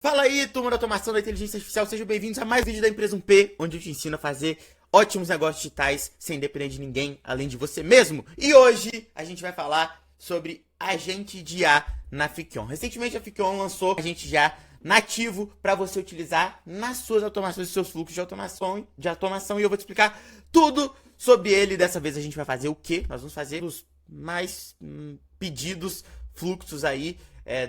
Fala aí, turma da automação da inteligência artificial, sejam bem-vindos a mais um vídeo da Empresa 1P, onde eu te ensino a fazer ótimos negócios digitais sem depender de ninguém, além de você mesmo. E hoje a gente vai falar sobre agente de IA na Fikion. Recentemente a Fikion lançou agente de IA nativo para você utilizar nas suas automações e seus fluxos de automação e eu vou te explicar tudo sobre ele. Dessa vez a gente vai fazer o quê? Nós vamos fazer os mais pedidos fluxos aí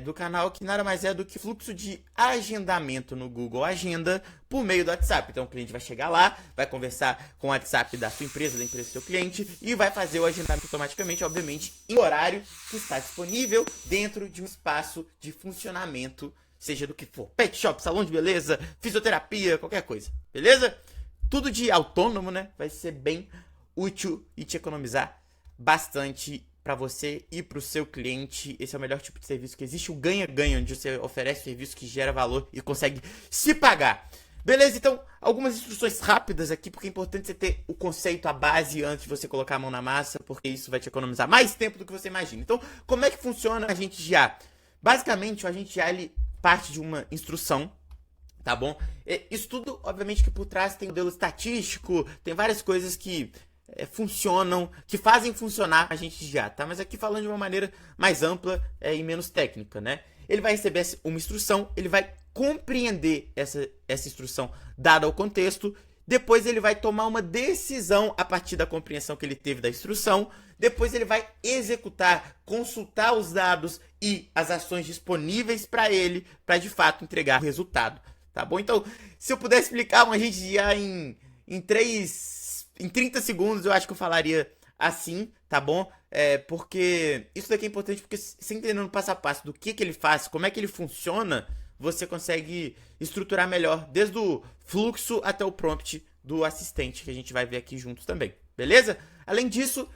do canal, que nada mais é do que fluxo de agendamento no Google Agenda por meio do WhatsApp. Então o cliente vai chegar lá, vai conversar com o WhatsApp da sua empresa, da empresa do seu cliente e vai fazer o agendamento automaticamente, obviamente, em horário que está disponível dentro de um espaço de funcionamento, seja do que for, pet shop, salão de beleza, fisioterapia, qualquer coisa, beleza? Tudo de autônomo, né? Vai ser bem útil e te economizar bastante para você e para o seu cliente. Esse é o melhor tipo de serviço que existe, o ganha-ganha, onde você oferece serviço que gera valor e consegue se pagar. Beleza? Então, algumas instruções rápidas aqui, porque é importante você ter o conceito, a base, antes de você colocar a mão na massa, porque isso vai te economizar mais tempo do que você imagina. Então, como é que funciona o agente de IA? Basicamente, o agente de IA, ele parte de uma instrução, tá bom? Isso tudo, obviamente, que por trás tem modelo estatístico, tem várias coisas que funcionam, que fazem funcionar a gente já, tá? Mas aqui falando de uma maneira mais ampla e menos técnica, né? Ele vai receber uma instrução, ele vai compreender essa instrução dada ao contexto, depois ele vai tomar uma decisão a partir da compreensão que ele teve da instrução, depois ele vai executar, consultar os dados e as ações disponíveis para ele, para de fato entregar o resultado, tá bom? Então, se eu puder explicar um agente de IA em 30 segundos, eu acho que eu falaria assim, tá bom? Porque isso daqui é importante, porque você entendendo passo a passo do que ele faz, como é que ele funciona, você consegue estruturar melhor, desde o fluxo até o prompt do assistente, que a gente vai ver aqui juntos também, beleza? Além disso,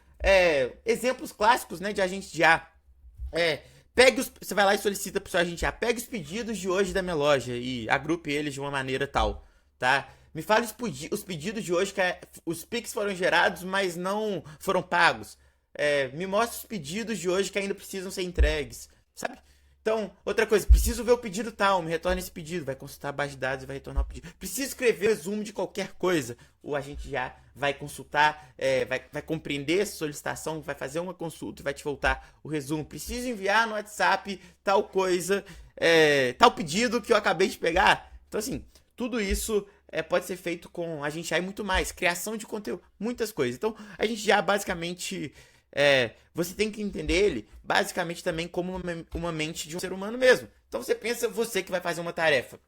exemplos clássicos, né, de agente de IA. Você vai lá e solicita para o seu agente de IA, pegue os pedidos de hoje da minha loja e agrupe eles de uma maneira tal, tá? Me fale os pedidos de hoje, que os Pix foram gerados, mas não foram pagos. Me mostre os pedidos de hoje que ainda precisam ser entregues, sabe? Então, outra coisa, preciso ver o pedido tal, me retorna esse pedido, vai consultar a base de dados e vai retornar o pedido. Preciso escrever o resumo de qualquer coisa, o agente já vai consultar, vai compreender essa solicitação, vai fazer uma consulta e vai te voltar o resumo. Preciso enviar no WhatsApp tal coisa, tal pedido que eu acabei de pegar. Então, assim, tudo isso pode ser feito com a gente já e muito mais. Criação de conteúdo, muitas coisas. Então, a gente já basicamente, você tem que entender ele basicamente também como uma mente de um ser humano mesmo. Então, você pensa, você que vai fazer uma tarefa.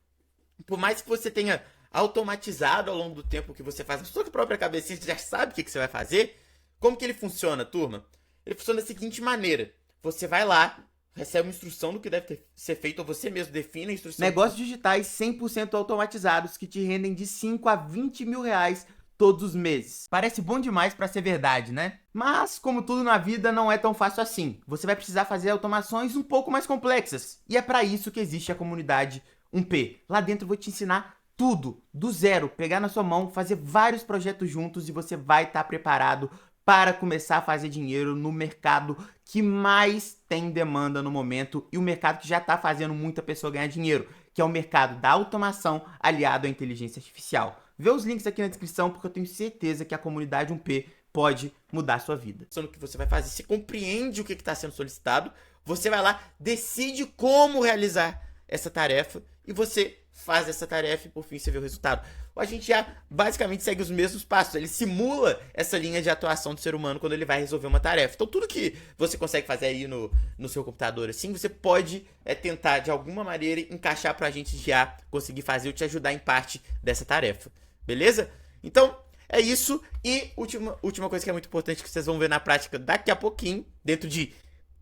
Por mais que você tenha automatizado ao longo do tempo o que você faz na sua própria cabecinha, você já sabe o que você vai fazer. Como que ele funciona, turma? Ele funciona da seguinte maneira. Você vai lá, recebe uma instrução do que deve ser feito, ou você mesmo define a instrução. Negócios digitais 100% automatizados que te rendem de 5 a 20 mil reais todos os meses. Parece bom demais para ser verdade, né? Mas, como tudo na vida, não é tão fácil assim. Você vai precisar fazer automações um pouco mais complexas. E é para isso que existe a comunidade 1P. Lá dentro eu vou te ensinar tudo, do zero, pegar na sua mão, fazer vários projetos juntos e você vai estar preparado para começar a fazer dinheiro no mercado que mais tem demanda no momento e o mercado que já está fazendo muita pessoa ganhar dinheiro, que é o mercado da automação aliado à inteligência artificial. Vê os links aqui na descrição, porque eu tenho certeza que a comunidade 1P pode mudar a sua vida. O que você vai fazer, você compreende o que está sendo solicitado, você vai lá, decide como realizar essa tarefa e você faz essa tarefa e por fim você vê o resultado. A gente já basicamente segue os mesmos passos, ele simula essa linha de atuação do ser humano quando ele vai resolver uma tarefa. Então tudo que você consegue fazer aí no seu computador assim, você pode tentar de alguma maneira encaixar para a gente já conseguir fazer ou te ajudar em parte dessa tarefa, beleza? Então é isso. E última coisa que é muito importante, que vocês vão ver na prática daqui a pouquinho, dentro de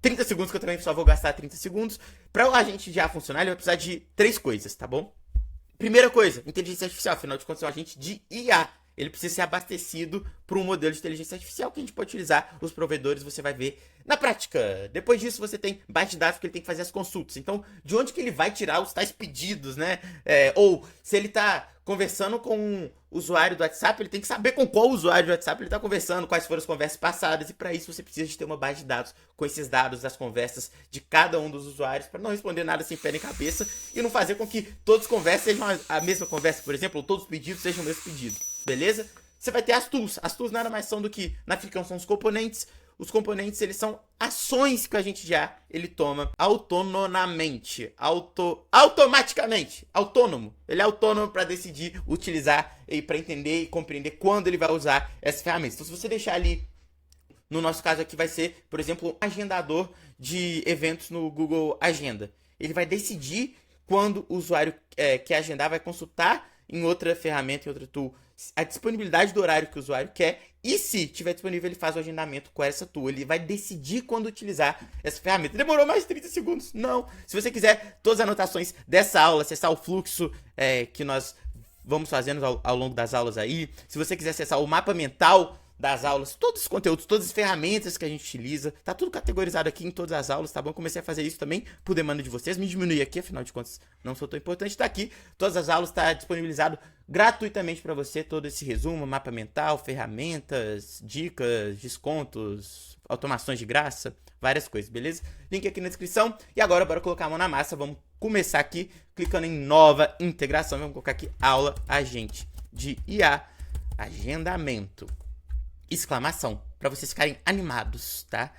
30 segundos, que eu também só vou gastar 30 segundos. Para o agente já funcionar, ele vai precisar de 3 coisas, tá bom? Primeira coisa, inteligência artificial. Afinal de contas, é um agente de IA. Ele precisa ser abastecido por um modelo de inteligência artificial que a gente pode utilizar. Os provedores você vai ver na prática. Depois disso, você tem base de dados que ele tem que fazer as consultas. Então, de onde que ele vai tirar os tais pedidos, né? Ou se ele está conversando com um usuário do WhatsApp, ele tem que saber com qual usuário do WhatsApp ele está conversando, quais foram as conversas passadas, e para isso você precisa de ter uma base de dados com esses dados das conversas de cada um dos usuários, para não responder nada sem pé nem cabeça e não fazer com que todas as conversas sejam a mesma conversa, por exemplo, ou todos os pedidos sejam o mesmo pedido, beleza? Você vai ter as tools. As tools nada mais são do que, na Ficam, são os componentes. Os componentes, eles são ações que a gente já, ele toma autonomamente, automaticamente, autônomo. Ele é autônomo para decidir, utilizar e para entender e compreender quando ele vai usar essas ferramentas. Então, se você deixar ali, no nosso caso aqui vai ser, por exemplo, um agendador de eventos no Google Agenda. Ele vai decidir quando o usuário quer agendar, vai consultar em outra ferramenta, em outra tool, a disponibilidade do horário que o usuário quer, e se tiver disponível ele faz o agendamento com essa tool, ele vai decidir quando utilizar essa ferramenta. Demorou mais de 30 segundos? Não. Se você quiser todas as anotações dessa aula, acessar o fluxo que nós vamos fazendo ao longo das aulas aí, se você quiser acessar o mapa mental das aulas, todos os conteúdos, todas as ferramentas que a gente utiliza, tá tudo categorizado aqui em todas as aulas, tá bom? Comecei a fazer isso também por demanda de vocês, me diminuí aqui, afinal de contas não sou tão importante, tá aqui, todas as aulas tá disponibilizado gratuitamente para você, todo esse resumo, mapa mental, ferramentas, dicas, descontos, automações de graça, várias coisas, beleza? Link aqui na descrição, e agora bora colocar a mão na massa, vamos começar aqui, clicando em nova integração, vamos colocar aqui aula agente de IA, agendamento. Exclamação, para vocês ficarem animados, tá?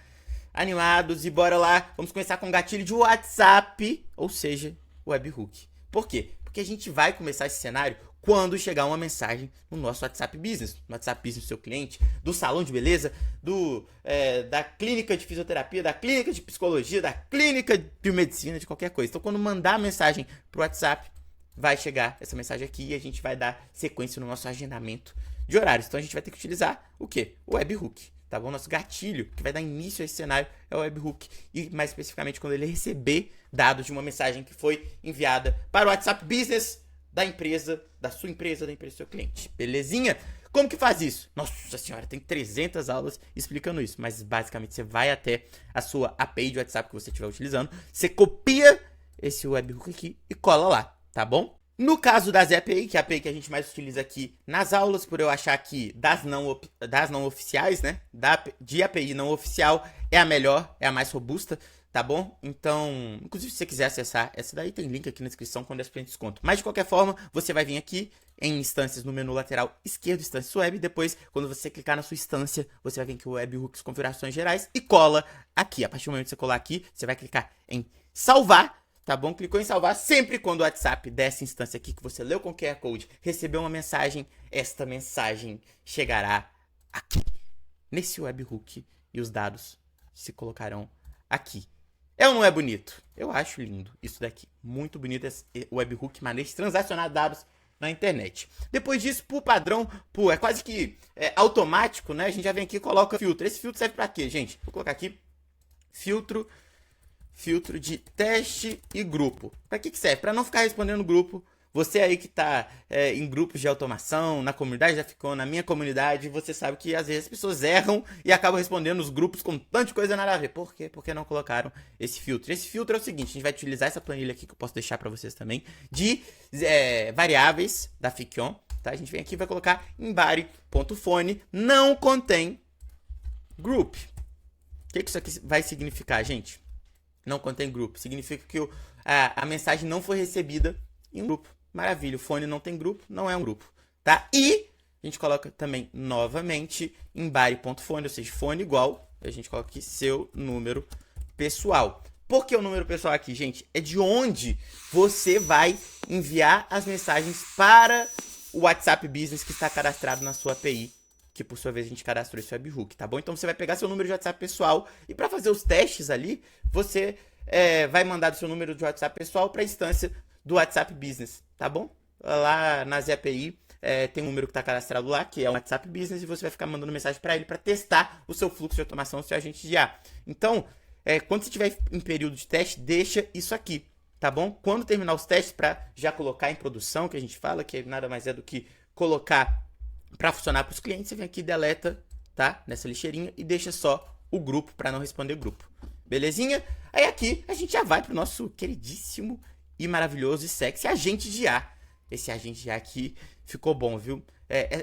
Animados, e bora lá. Vamos começar com o gatilho de WhatsApp, ou seja, webhook. Por quê? Porque a gente vai começar esse cenário quando chegar uma mensagem no nosso WhatsApp Business, no WhatsApp Business do seu cliente, do salão de beleza, da clínica de fisioterapia, da clínica de psicologia, da clínica de medicina, de qualquer coisa. Então, quando mandar a mensagem pro WhatsApp, vai chegar essa mensagem aqui e a gente vai dar sequência no nosso agendamento de horários. Então a gente vai ter que utilizar o quê? O webhook, tá bom? Nosso gatilho que vai dar início a esse cenário é o webhook. E mais especificamente quando ele receber dados de uma mensagem que foi enviada para o WhatsApp Business da empresa, da sua empresa, da empresa do seu cliente. Belezinha? Como que faz isso? Nossa senhora, tem 300 aulas explicando isso. Mas basicamente você vai até a sua API de WhatsApp que você estiver utilizando, você copia esse webhook aqui e cola lá, tá bom? No caso das API, que é a API que a gente mais utiliza aqui nas aulas, por eu achar que das não oficiais, né? De API não oficial é a melhor, é a mais robusta, tá bom? Então, inclusive se você quiser acessar essa daí, tem link aqui na descrição com 10% de desconto. Mas de qualquer forma, você vai vir aqui em instâncias no menu lateral esquerdo, instâncias web, e depois, quando você clicar na sua instância, você vai vir aqui o webhooks configurações gerais e cola aqui. A partir do momento que você colar aqui, você vai clicar em salvar. Tá bom? Clicou em salvar. Sempre quando o WhatsApp dessa instância aqui que você leu com o QR Code recebeu uma mensagem, esta mensagem chegará aqui, nesse webhook, e os dados se colocarão aqui. É ou não é bonito? Eu acho lindo isso daqui. Muito bonito esse webhook, maneira de transacionar dados na internet. Depois disso, por padrão, é quase que automático, né? A gente já vem aqui e coloca filtro. Esse filtro serve pra quê, gente? Vou colocar aqui filtro de teste e grupo. Para que serve? Para não ficar respondendo grupo. Você aí que tá em grupos de automação, na comunidade da Ficam, na minha comunidade, você sabe que às vezes as pessoas erram e acabam respondendo os grupos com tanta coisa nada a ver. Por quê? Porque não colocaram esse filtro. Esse filtro é o seguinte, a gente vai utilizar essa planilha aqui que eu posso deixar para vocês também, de variáveis da Ficam, tá? A gente vem aqui e vai colocar em body.phone, não contém group. O que isso aqui vai significar, gente? Não contém grupo. Significa que a mensagem não foi recebida em um grupo. Maravilha. O fone não tem grupo, não é um grupo. Tá? E a gente coloca também novamente em body.phone, ou seja, fone igual. A gente coloca aqui seu número pessoal. Por que o número pessoal aqui, gente? É de onde você vai enviar as mensagens para o WhatsApp Business que está cadastrado na sua API, que por sua vez a gente cadastrou esse webhook, tá bom? Então você vai pegar seu número de WhatsApp pessoal e para fazer os testes ali, você vai mandar do seu número de WhatsApp pessoal para a instância do WhatsApp Business, tá bom? Lá nas API tem um número que está cadastrado lá, que é o WhatsApp Business, e você vai ficar mandando mensagem para ele para testar o seu fluxo de automação, o seu agente de IA. Então, quando você estiver em período de teste, deixa isso aqui, tá bom? Quando terminar os testes, para já colocar em produção, que a gente fala, que nada mais é do que colocar para funcionar para os clientes, você vem aqui e deleta, tá? Nessa lixeirinha e deixa só o grupo para não responder grupo. Belezinha? Aí aqui a gente já vai pro nosso queridíssimo e maravilhoso e sexy agente de IA. esse agente já aqui ficou bom, viu?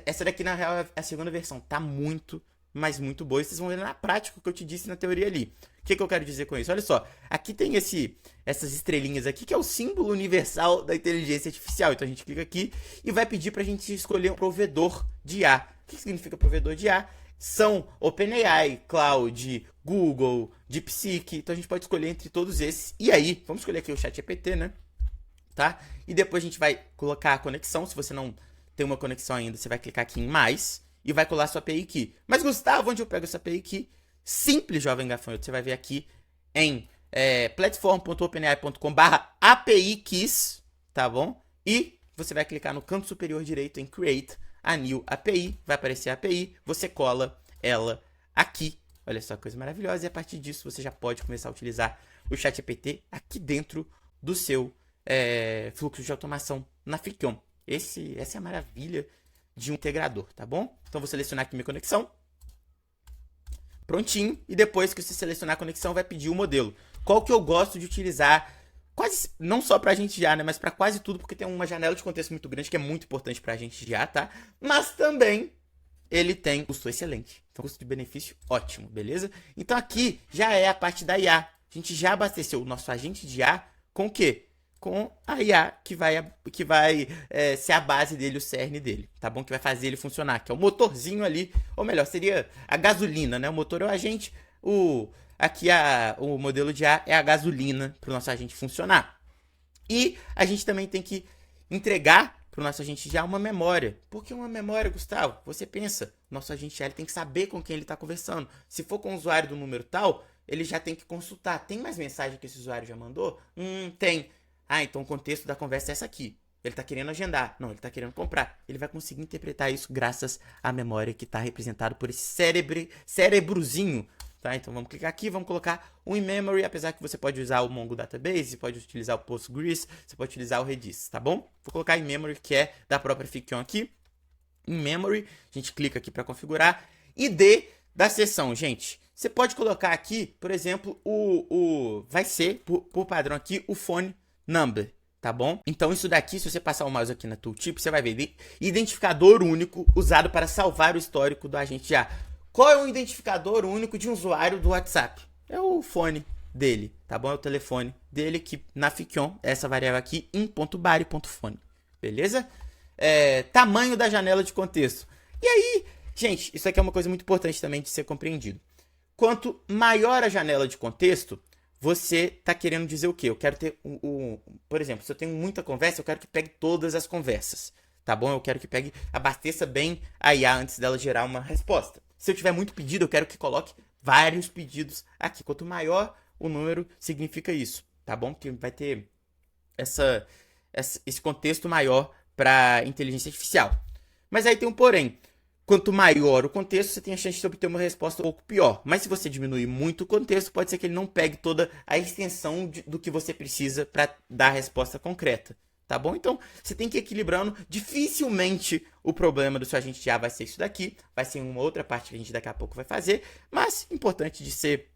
Essa daqui, na real, é a segunda versão. Tá muito, mas muito boa. E vocês vão ver na prática o que eu te disse na teoria ali. O que eu quero dizer com isso? Olha só, aqui tem essas estrelinhas aqui, que é o símbolo universal da inteligência artificial. Então a gente clica aqui e vai pedir pra gente escolher um provedor de IA. O que significa provedor de IA? São OpenAI, Cloud, Google, DeepSeek. Então a gente pode escolher entre todos esses. E aí, vamos escolher aqui o ChatGPT, né? Tá? E depois a gente vai colocar a conexão. Se você não tem uma conexão ainda, você vai clicar aqui em mais e vai colar sua API Key. Mas, Gustavo, onde eu pego essa API Key? Simples, jovem gafanhoto. Você vai ver aqui em platform.openai.com/API Keys, tá bom? E você vai clicar no canto superior direito em Create a New API. Vai aparecer a API. Você cola ela aqui. Olha só, coisa maravilhosa. E a partir disso, você já pode começar a utilizar o ChatGPT aqui dentro do seu fluxo de automação na Fickion. Essa é a maravilha de um integrador, tá bom? Então, vou selecionar aqui minha conexão. Prontinho. E depois que você selecionar a conexão, vai pedir o modelo. Qual que eu gosto de utilizar, quase, não só pra gente IA, né? Mas pra quase tudo, porque tem uma janela de contexto muito grande, que é muito importante pra gente IA, tá? Mas também ele tem custo excelente. Então, custo de benefício ótimo, beleza? Então, aqui já é a parte da IA. A gente já abasteceu o nosso agente de IA com o quê? Com a IA que vai ser a base dele, o cerne dele, tá bom? Que vai fazer ele funcionar, que é o motorzinho ali, ou melhor, seria a gasolina, né? O motor é o agente, aqui o modelo de IA é a gasolina para o nosso agente funcionar. E a gente também tem que entregar para o nosso agente de IA uma memória. Por que uma memória, Gustavo? Você pensa, nosso agente de IA ele tem que saber com quem ele está conversando. Se for com o usuário do número tal, ele já tem que consultar. Tem mais mensagem que esse usuário já mandou? Tem. Então o contexto da conversa é essa aqui. Ele está querendo agendar. Não, ele está querendo comprar. Ele vai conseguir interpretar isso graças à memória que está representada por esse cérebrozinho. Tá? Então vamos clicar aqui, vamos colocar um in-memory, apesar que você pode usar o Mongo Database, você pode utilizar o Postgres, você pode utilizar o Redis, tá bom? Vou colocar in-memory, que é da própria Fickion aqui. In-memory, a gente clica aqui para configurar. ID da sessão, gente. Você pode colocar aqui, por exemplo, vai ser, por padrão aqui, o phone number, tá bom? Então isso daqui, se você passar o mouse aqui na tooltip, você vai ver identificador único usado para salvar o histórico do agente de IA. Qual é o identificador único de um usuário do WhatsApp? É o fone dele, tá bom? É o telefone dele que na Fickion, essa variável aqui, in.body.phone, beleza? Tamanho da janela de contexto. E aí, gente, isso aqui é uma coisa muito importante também de ser compreendido. Quanto maior a janela de contexto, você está querendo dizer o quê? Eu quero ter, por exemplo, se eu tenho muita conversa, eu quero que pegue todas as conversas, tá bom? Eu quero que abasteça bem a IA antes dela gerar uma resposta. Se eu tiver muito pedido, eu quero que coloque vários pedidos aqui. Quanto maior o número, significa isso, tá bom? Que vai ter esse contexto maior para inteligência artificial. Mas aí tem um porém. Quanto maior o contexto, você tem a chance de obter uma resposta um pouco pior. Mas se você diminuir muito o contexto, pode ser que ele não pegue toda a extensão do que você precisa para dar a resposta concreta. Tá bom? Então, você tem que ir equilibrando. Dificilmente o problema do seu agente de IA vai ser isso daqui. Vai ser uma outra parte que a gente daqui a pouco vai fazer. Mas, importante de ser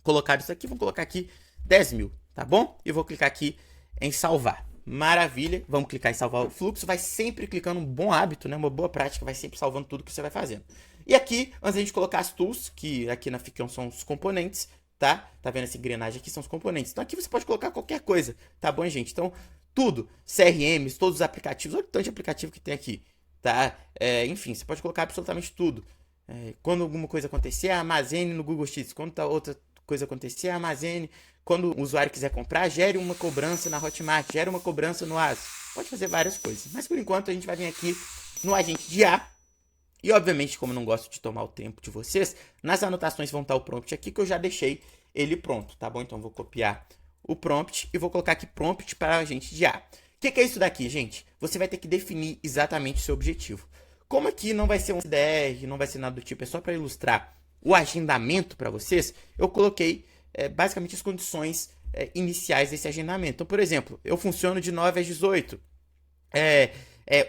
colocado isso aqui. Vamos colocar aqui 10 mil, tá bom? E vou clicar aqui em salvar. Maravilha. Vamos clicar em salvar o fluxo. Vai sempre clicando, um bom hábito, né? Uma boa prática. Vai sempre salvando tudo que você vai fazendo. E aqui, antes de a gente colocar as tools, que aqui na Fickion são os componentes, tá? Tá vendo essa engrenagem aqui? São os componentes. Então aqui você pode colocar qualquer coisa, tá bom, gente? Então, tudo, CRMs, todos os aplicativos, olha o tanto de aplicativo que tem aqui, tá? Enfim, você pode colocar absolutamente tudo. Quando alguma coisa acontecer, armazene no Google Sheets. Quando outra coisa acontecer, armazene. Quando o usuário quiser comprar, gere uma cobrança na Hotmart, gere uma cobrança no Asus. Pode fazer várias coisas. Mas por enquanto a gente vai vir aqui no agente de IA. E obviamente, como eu não gosto de tomar o tempo de vocês, nas anotações vão estar o prompt aqui que eu já deixei ele pronto, tá bom? Então eu vou copiar o prompt e vou colocar aqui prompt para agente de IA. O que é isso daqui, gente? Você vai ter que definir exatamente o seu objetivo. Como aqui não vai ser um CDR, não vai ser nada do tipo, é só para ilustrar o agendamento para vocês, eu coloquei basicamente as condições iniciais desse agendamento. Então, por exemplo, eu funciono de 9 às 18.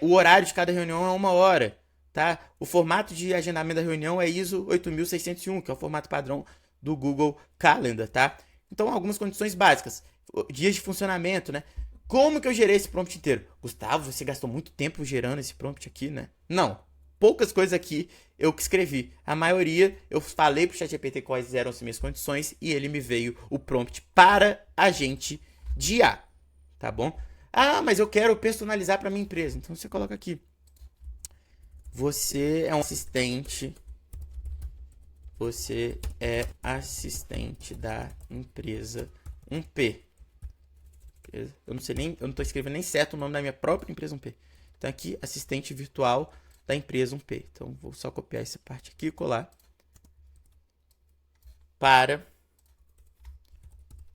O horário de cada reunião é 1 hora. Tá? O formato de agendamento da reunião é ISO 8601, que é o formato padrão do Google Calendar, tá? Então, algumas condições básicas. Dias de funcionamento, né? Como que eu gerei esse prompt inteiro? Gustavo, você gastou muito tempo gerando esse prompt aqui, né? Não. Poucas coisas aqui eu que escrevi. A maioria eu falei pro ChatGPT quais eram as minhas condições e ele me veio o prompt para agente de IA. Tá bom? Ah, mas eu quero personalizar para minha empresa. Então você coloca aqui. Você é um assistente. Você é assistente da empresa 1P. Eu não sei nem, eu não tô escrevendo nem certo o nome da minha própria empresa 1P. Então aqui, assistente virtual da empresa 1P. Então vou só copiar essa parte aqui e colar.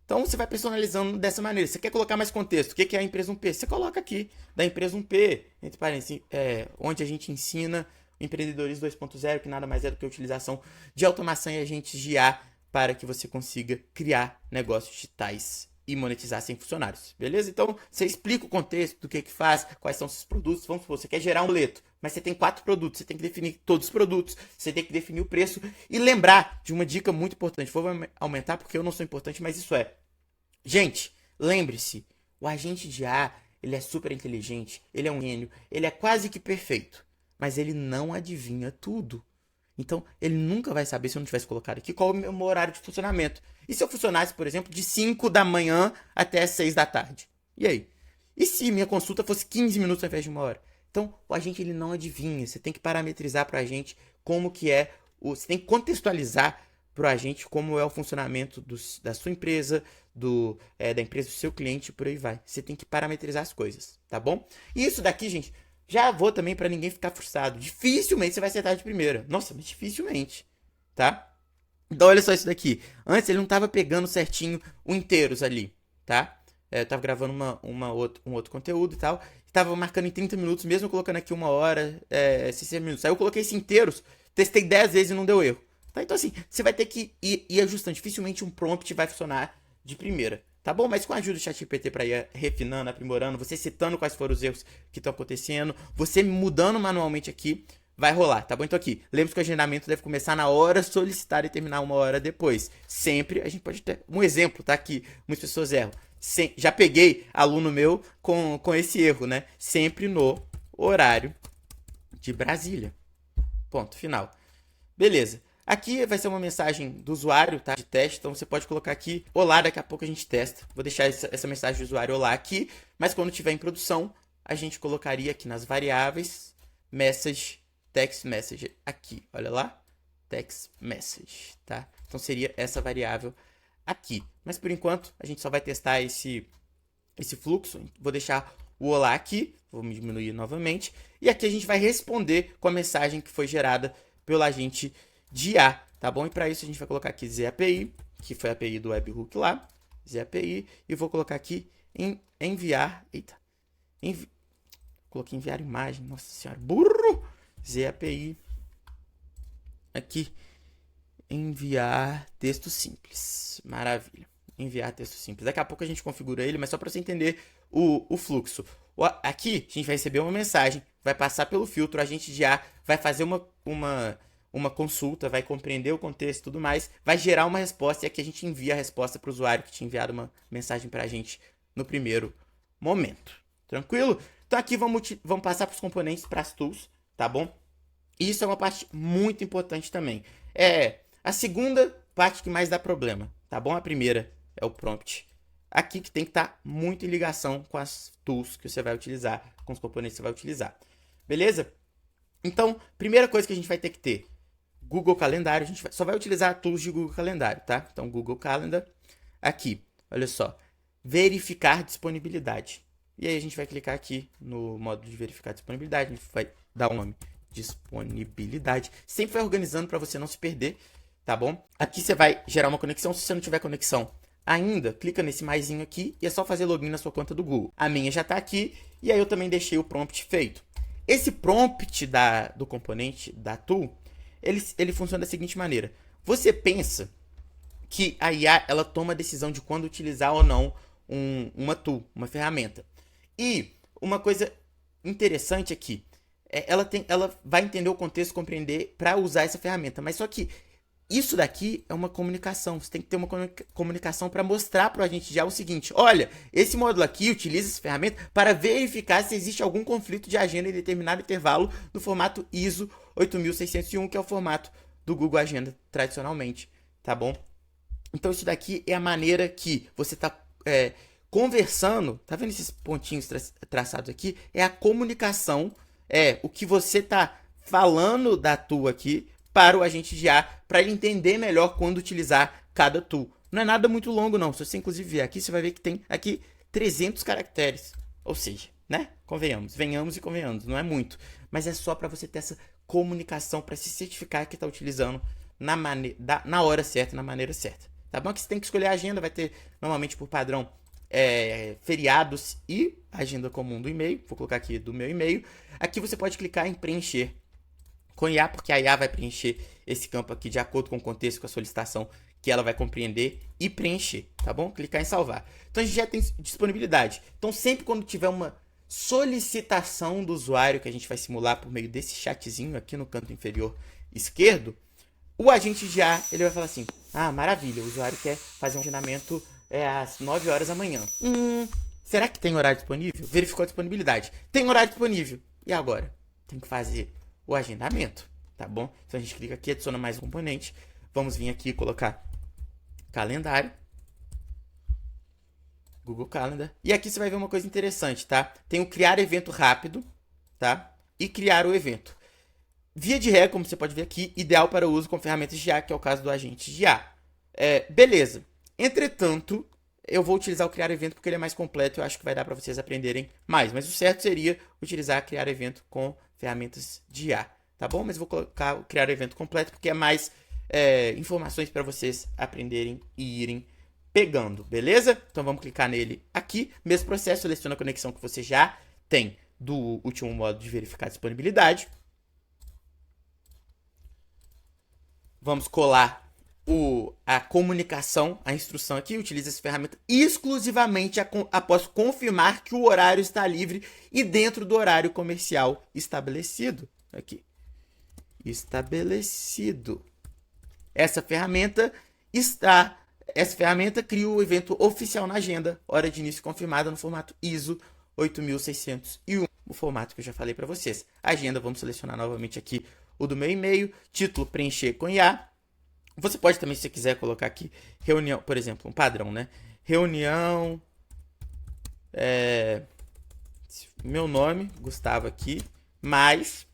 Então você vai personalizando dessa maneira. Você quer colocar mais contexto? O que é a empresa 1P? Você coloca aqui, da empresa 1P, entre parênteses, onde a gente ensina o empreendedorismo 2.0, que nada mais é do que a utilização de automação e agentes de IA para que você consiga criar negócios digitais e monetizar sem funcionários, beleza? Então, você explica o contexto do que faz, quais são os seus produtos. Vamos supor, você quer gerar um boleto, mas você tem 4 produtos, você tem que definir todos os produtos, você tem que definir o preço e lembrar de uma dica muito importante. Vou aumentar porque eu não sou importante, mas isso é. Gente, lembre-se, o agente de IA, ele é super inteligente, ele é um gênio, ele é quase que perfeito, mas ele não adivinha tudo. Então, ele nunca vai saber, se eu não tivesse colocado aqui, qual é o meu horário de funcionamento. E se eu funcionasse, por exemplo, de 5 da manhã até 6 da tarde? E aí? E se minha consulta fosse 15 minutos ao invés de 1 hora? Então, o agente ele não adivinha. Você tem que parametrizar para a gente como que é. Você tem que contextualizar para a gente como é o funcionamento da sua empresa, da empresa do seu cliente e por aí vai. Você tem que parametrizar as coisas, tá bom? E isso daqui, gente, já vou também para ninguém ficar frustrado. Dificilmente você vai acertar de primeira. Nossa, mas dificilmente, tá? Então olha só isso daqui. Antes ele não tava pegando certinho o inteiros ali, tá? Eu tava gravando um outro conteúdo e tal. Tava marcando em 30 minutos, mesmo colocando aqui 1 hora, 60 minutos. Aí eu coloquei esse inteiros, testei 10 vezes e não deu erro. Tá? Então assim, você vai ter que ir ajustando. Dificilmente um prompt vai funcionar de primeira. Tá bom? Mas com a ajuda do ChatGPT para ir refinando, aprimorando, você citando quais foram os erros que estão acontecendo, você mudando manualmente aqui, vai rolar, tá bom? Então aqui, lembre-se que o agendamento deve começar na hora solicitada e terminar 1 hora depois. Sempre, a gente pode ter um exemplo, tá? Aqui, muitas pessoas erram. Já peguei aluno meu com esse erro, né? Sempre no horário de Brasília. Ponto, final. Beleza. Aqui vai ser uma mensagem do usuário, tá? De teste, então você pode colocar aqui olá, daqui a pouco a gente testa. Vou deixar essa mensagem do usuário olá aqui, mas quando tiver em produção, a gente colocaria aqui nas variáveis message, text message aqui, olha lá, text message, tá? Então seria essa variável aqui. Mas por enquanto, a gente só vai testar esse fluxo. Vou deixar o olá aqui, vou me diminuir novamente, e aqui a gente vai responder com a mensagem que foi gerada pelo agente de IA, tá bom? E para isso a gente vai colocar aqui ZAPI, que foi a API do webhook lá, ZAPI, e vou colocar aqui em enviar, coloquei enviar imagem, nossa senhora, burro, ZAPI, aqui, enviar texto simples, maravilha, enviar texto simples. Daqui a pouco a gente configura ele, mas só para você entender o fluxo. Aqui a gente vai receber uma mensagem, vai passar pelo filtro, o agente de IA vai fazer uma consulta, vai compreender o contexto e tudo mais, vai gerar uma resposta e aqui a gente envia a resposta para o usuário que tinha enviado uma mensagem para a gente no primeiro momento. Tranquilo? Então aqui vamos passar para os componentes, para as tools, tá bom? E isso é uma parte muito importante também. É a segunda parte que mais dá problema, tá bom? A primeira é o prompt. Aqui que tem que estar muito em ligação com as tools que você vai utilizar, com os componentes que você vai utilizar. Beleza? Então, primeira coisa que a gente vai ter que ter, Google Calendário, a gente só vai utilizar tools de Google Calendário, tá? Então, Google Calendar, aqui, olha só, verificar disponibilidade. E aí a gente vai clicar aqui no modo de verificar disponibilidade, a gente vai dar um nome, disponibilidade. Sempre vai organizando para você não se perder, tá bom? Aqui você vai gerar uma conexão, se você não tiver conexão ainda, clica nesse maisinho aqui e é só fazer login na sua conta do Google. A minha já está aqui e aí eu também deixei o prompt feito. Esse prompt do componente da tool, ele funciona da seguinte maneira. Você pensa que a IA ela toma a decisão de quando utilizar ou não uma tool, uma ferramenta. E uma coisa interessante aqui, ela vai entender o contexto, compreender para usar essa ferramenta. Mas só que Isso daqui é uma comunicação. Você tem que ter uma comunicação para mostrar para o agente de IA o seguinte: olha, esse módulo aqui utiliza essa ferramenta para verificar se existe algum conflito de agenda em determinado intervalo no formato ISO 8601, que é o formato do Google Agenda tradicionalmente, tá bom? Então isso daqui é a maneira que você está conversando. Tá vendo esses pontinhos traçados aqui? É a comunicação, o que você está falando da tool aqui para o agente de IA, para ele entender melhor quando utilizar cada tool. Não é nada muito longo não. Se você inclusive vier aqui, você vai ver que tem aqui 300 caracteres. Ou seja, né? Venhamos e convenhamos. Não é muito. Mas é só para você ter essa comunicação, para se certificar que está utilizando na hora certa, na maneira certa. Tá bom? Que você tem que escolher a agenda. Vai ter, normalmente, por padrão, feriados e agenda comum do e-mail. Vou colocar aqui do meu e-mail. Aqui você pode clicar em preencher com IA, porque a IA vai preencher esse campo aqui de acordo com o contexto, com a solicitação que ela vai compreender e preencher, tá bom? Clicar em salvar. Então a gente já tem disponibilidade. Então sempre quando tiver uma solicitação do usuário, que a gente vai simular por meio desse chatzinho aqui no canto inferior esquerdo, o agente de IA, ele vai falar assim: ah, maravilha, o usuário quer fazer um agendamento às 9 horas da manhã. Será que tem horário disponível? Verificou a disponibilidade. Tem horário disponível. E agora? Tem que fazer o agendamento, tá bom? Então a gente clica aqui, adiciona mais um componente. Vamos vir aqui e colocar calendário, Google Calendar. E aqui você vai ver uma coisa interessante, tá? Tem o criar evento rápido, tá? E criar o evento. Via de regra, como você pode ver aqui, ideal para uso com ferramentas de IA, que é o caso do agente de IA. Beleza. Entretanto, eu vou utilizar o criar evento porque ele é mais completo e eu acho que vai dar para vocês aprenderem mais. Mas o certo seria utilizar criar evento com ferramentas de IA, tá bom? Mas vou colocar o criar evento completo porque é mais informações para vocês aprenderem e irem pegando, beleza? Então vamos clicar nele aqui. Mesmo processo, seleciona a conexão que você já tem do último modo de verificar a disponibilidade. Vamos colar a comunicação, a instrução aqui. Utiliza essa ferramenta exclusivamente após confirmar que o horário está livre e dentro do horário comercial estabelecido. Aqui. Estabelecido. Essa ferramenta cria o evento oficial na agenda, hora de início confirmada no formato ISO 8601, o formato que eu já falei para vocês. Agenda, vamos selecionar novamente aqui o do meu e-mail, título preencher com IA. Você pode também, se você quiser, colocar aqui reunião, por exemplo, um padrão, né? Reunião, meu nome, Gustavo aqui, mais,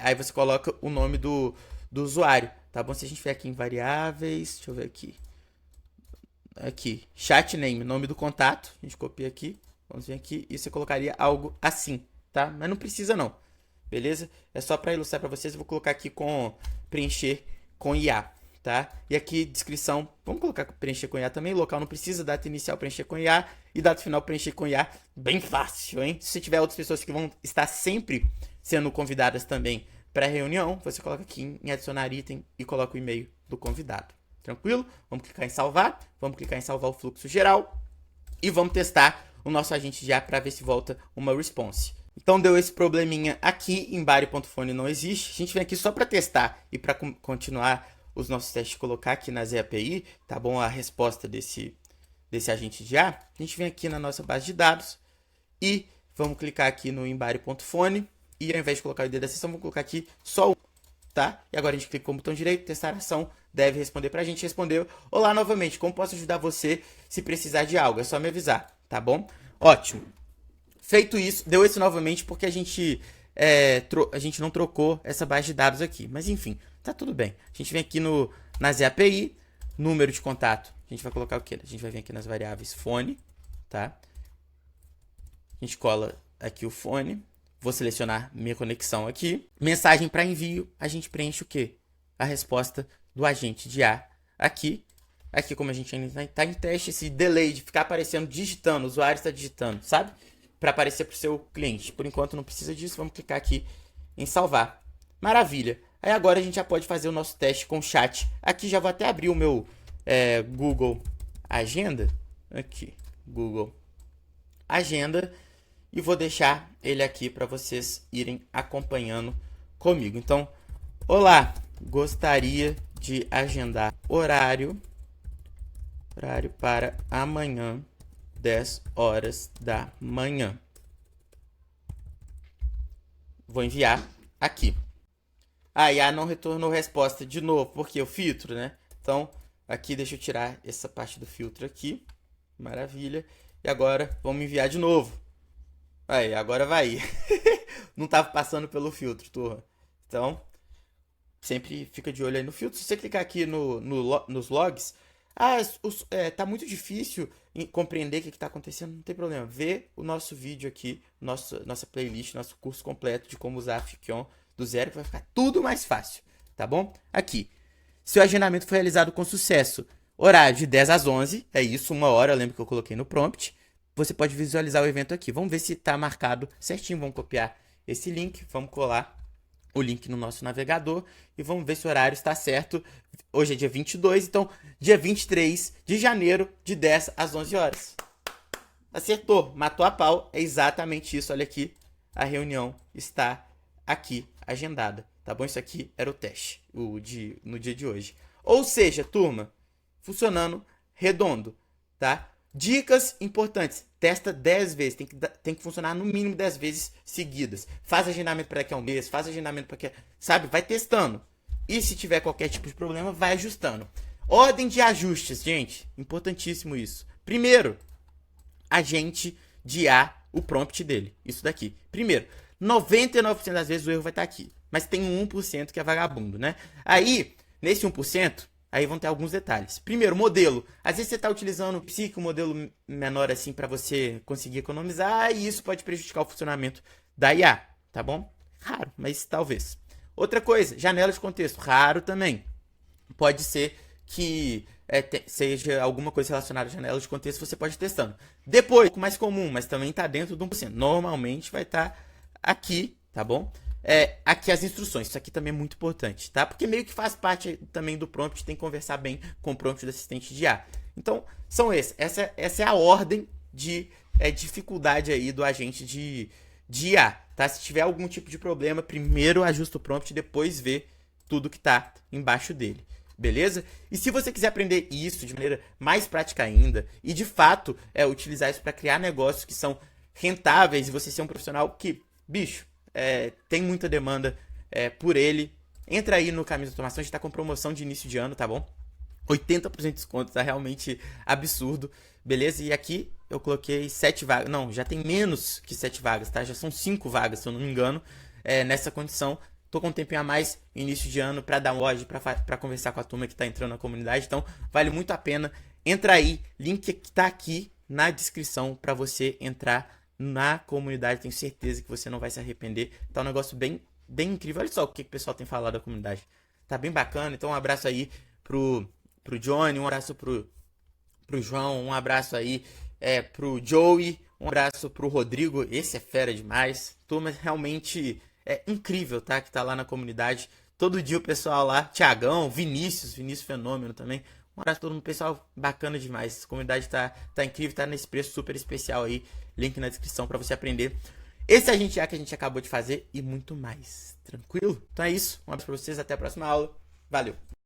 aí você coloca o nome do usuário, tá bom? Se a gente vier aqui em variáveis, deixa eu ver aqui, chat name, nome do contato, a gente copia aqui, vamos vir aqui, e você colocaria algo assim, tá? Mas não precisa não, beleza? É só para ilustrar para vocês, eu vou colocar aqui com preencher com IA. Tá? E aqui, descrição, vamos colocar preencher com IA também, local não precisa, data inicial preencher com IA e data final preencher com IA, bem fácil, hein? Se tiver outras pessoas que vão estar sempre sendo convidadas também para a reunião, você coloca aqui em adicionar item e coloca o e-mail do convidado, tranquilo? Vamos clicar em salvar, vamos clicar em salvar o fluxo geral e vamos testar o nosso agente de IA para ver se volta uma response. Então deu esse probleminha aqui, em body.phone não existe, a gente vem aqui só para testar e para continuar os nossos testes, colocar aqui na ZAPI, tá bom? A resposta desse agente de IA. A gente vem aqui na nossa base de dados e vamos clicar aqui no embody.phone e ao invés de colocar o ID da sessão, vamos colocar aqui só um, tá? E agora a gente clica com o botão direito, testar a ação, deve responder pra gente. Respondeu. Olá novamente, como posso ajudar você se precisar de algo? É só me avisar, tá bom? Ótimo. Feito isso, deu esse novamente porque a gente não trocou essa base de dados aqui, mas enfim, tá tudo bem. A gente vem aqui na ZAPI, número de contato, a gente vai colocar o quê? A gente vai vir aqui nas variáveis fone, tá? A gente cola aqui o fone, vou selecionar minha conexão aqui. Mensagem para envio, a gente preenche o quê? A resposta do agente de IA aqui. Aqui, como a gente ainda está em teste, esse delay de ficar aparecendo, digitando, o usuário está digitando, sabe? Para aparecer para o seu cliente. Por enquanto não precisa disso, vamos clicar aqui em salvar. Maravilha. Aí agora a gente já pode fazer o nosso teste com o chat. Aqui já vou até abrir o meu Google Agenda. Aqui, Google Agenda. E vou deixar ele aqui para vocês irem acompanhando comigo. Então, olá, gostaria de agendar horário para amanhã, 10 horas da manhã. Vou enviar aqui. A IA não retornou resposta de novo, porque o filtro, né? Então, aqui deixa eu tirar essa parte do filtro aqui. Maravilha. E agora, vamos enviar de novo. Aí, agora vai. Não estava passando pelo filtro, turma. Então, sempre fica de olho aí no filtro. Se você clicar aqui nos logs, tá muito difícil compreender o que está acontecendo, não tem problema. Vê o nosso vídeo aqui, nossa playlist, nosso curso completo de como usar a Fikion do zero, que vai ficar tudo mais fácil, tá bom? Aqui, seu agendamento foi realizado com sucesso. Horário de 10 às 11, é isso, 1 hora, eu lembro que eu coloquei no prompt. Você pode visualizar o evento aqui. Vamos ver se está marcado certinho. Vamos copiar esse link, vamos colar o link no nosso navegador e vamos ver se o horário está certo. Hoje é dia 22, então dia 23 de janeiro, de 10 às 11 horas. Acertou, matou a pau, é exatamente isso. Olha aqui, a reunião está aqui agendada, tá bom? Isso aqui era o teste no dia de hoje. Ou seja, turma, funcionando redondo, tá? Dicas importantes. Testa 10 vezes. Tem que funcionar no mínimo 10 vezes seguidas. Faz agendamento para daqui a um mês. Faz agendamento para daqui a... Sabe? Vai testando. E se tiver qualquer tipo de problema, vai ajustando. Ordem de ajustes, gente. Importantíssimo isso. Primeiro, agendiar o prompt dele. Isso daqui. Primeiro, 99% das vezes o erro vai estar aqui. Mas tem um 1% que é vagabundo, né? Aí, nesse 1%... Aí vão ter alguns detalhes. Primeiro, modelo. Às vezes você está utilizando o Psyche, um modelo menor assim para você conseguir economizar e isso pode prejudicar o funcionamento da IA, tá bom? Raro, mas talvez. Outra coisa, janela de contexto. Raro também. Pode ser que seja alguma coisa relacionada à janela de contexto, você pode ir testando. Depois, um pouco mais comum, mas também está dentro do 1%. Normalmente vai estar aqui, tá bom? Aqui as instruções, isso aqui também é muito importante, tá? Porque meio que faz parte também do prompt, tem que conversar bem com o prompt do assistente de IA. Então, são esses. Essa é a ordem de dificuldade aí do agente de IA, tá? Se tiver algum tipo de problema, primeiro ajusta o prompt, depois vê tudo que tá embaixo dele, beleza? E se você quiser aprender isso de maneira mais prática ainda, e de fato utilizar isso para criar negócios que são rentáveis e você ser um profissional que, bicho, tem muita demanda por ele. Entra aí no Caminho da Automação, a gente tá com promoção de início de ano, tá bom? 80% de desconto, tá realmente absurdo, beleza? E aqui eu coloquei 7 vagas, não, já tem menos que 7 vagas, tá? Já são 5 vagas, se eu não me engano, nessa condição. Tô com um tempinho a mais, início de ano, pra dar um loja, pra conversar com a turma que tá entrando na comunidade, então vale muito a pena. Entra aí, link que tá aqui na descrição pra você entrar na comunidade, tenho certeza que você não vai se arrepender. Tá um negócio bem incrível. Olha só o que o pessoal tem falado da comunidade. Tá bem bacana. Então um abraço aí pro Johnny, um abraço pro João, um abraço aí pro Joey, um abraço pro Rodrigo. Esse é fera demais. Turma realmente incrível, tá? Que tá lá na comunidade. Todo dia o pessoal lá, Thiagão, Vinícius Fenômeno também. Um abraço a todo mundo, pessoal, bacana demais. A comunidade tá incrível, tá nesse preço super especial aí. Link na descrição para você aprender. Esse agente IA que a gente acabou de fazer e muito mais. Tranquilo? Então é isso. Um abraço para vocês, até a próxima aula. Valeu!